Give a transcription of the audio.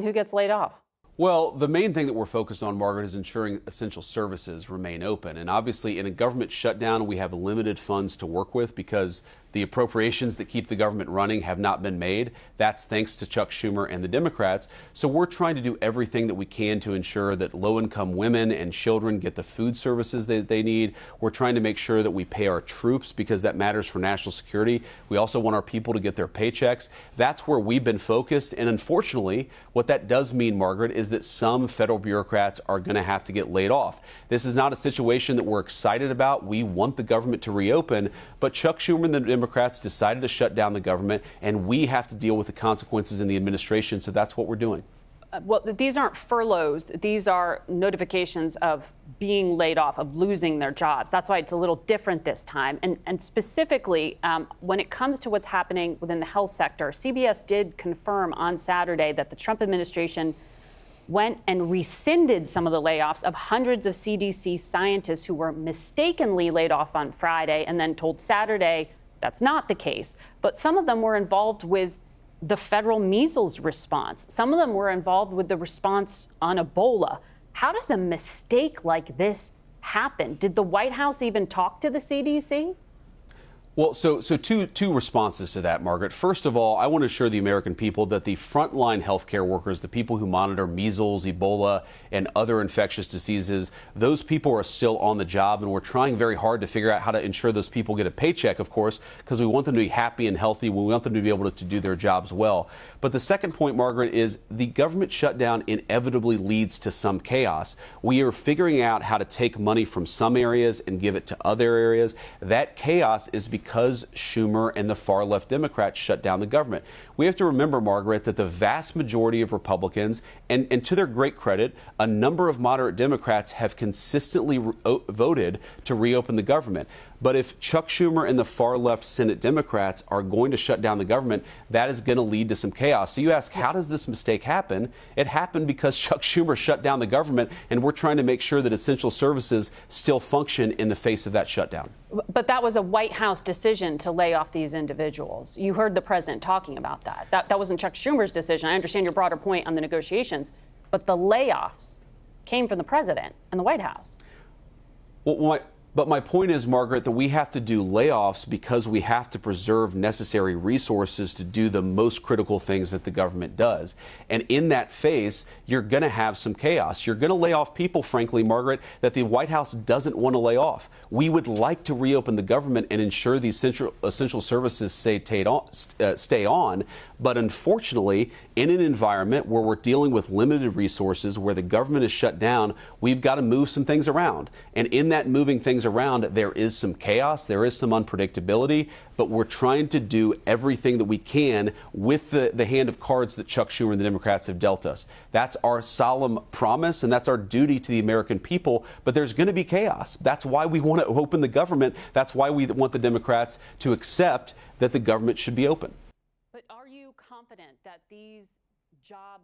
Who gets laid off? Well, the main thing that we're focused on, Margaret, is ensuring essential services remain open. And obviously, in a government shutdown, we have limited funds to work with because the appropriations that keep the government running have not been made. That's thanks to Chuck Schumer and the Democrats. So we're trying to do everything that we can to ensure that low-income women and children get the food services that they need. We're trying to make sure that we pay our troops because that matters for national security. We also want our people to get their paychecks. That's where we've been focused. And unfortunately, what that does mean, Margaret, is that some federal bureaucrats are going to have to get laid off. This is not a situation that we're excited about. We want the government to reopen, but Chuck Schumer and the Democrats decided to shut down the government, and we have to deal with the consequences in the administration, so that's what we're doing. Well, these aren't furloughs. These are notifications of being laid off, of losing their jobs. That's why it's a little different this time. And specifically, when it comes to what's happening within the health sector, CBS did confirm on Saturday that the Trump administration went and rescinded some of the layoffs of hundreds of CDC scientists who were mistakenly laid off on Friday and then told Saturday that's not the case. But some of them were involved with the federal measles response. Some of them were involved with the response on Ebola. How does a mistake like this happen? Did the White House even talk to the CDC? Well, so two responses to that, Margaret. First of all, I want to assure the American people that the frontline healthcare workers, the people who monitor measles, Ebola, and other infectious diseases, those people are still on the job, and we're trying very hard to figure out how to ensure those people get a paycheck, of course, because we want them to be happy and healthy. We want them to be able to do their jobs well. But the second point, Margaret, is the government shutdown inevitably leads to some chaos. We are figuring out how to take money from some areas and give it to other areas. That chaos is because Schumer and the far left Democrats shut down the government. We have to remember, Margaret, that the vast majority of Republicans, and to their great credit, a number of moderate Democrats have consistently voted to reopen the government. But if Chuck Schumer and the far left Senate Democrats are going to shut down the government, that is going to lead to some chaos. So you ask, how does this mistake happen? It happened because Chuck Schumer shut down the government, and we're trying to make sure that essential services still function in the face of that shutdown. But that was a White House decision to lay off these individuals. You heard the president talking about that. That wasn't Chuck Schumer's decision. I understand your broader point on the negotiations, but the layoffs came from the president and the White House. But my point is, Margaret, that we have to do layoffs because we have to preserve necessary resources to do the most critical things that the government does. And in that phase, you're going to have some chaos. You're going to lay off people, frankly, Margaret, that the White House doesn't want to lay off. We would like to reopen the government and ensure these essential services stay on. But unfortunately, in an environment where we're dealing with limited resources, where the government is shut down, we've got to move some things around. And in that moving things around, there is some chaos, there is some unpredictability, but we're trying to do everything that we can with the hand of cards that Chuck Schumer and the Democrats have dealt us. That's our solemn promise, and that's our duty to the American people, but there's going to be chaos. That's why we want to open the government. That's why we want the Democrats to accept that the government should be open. But are you confident that these job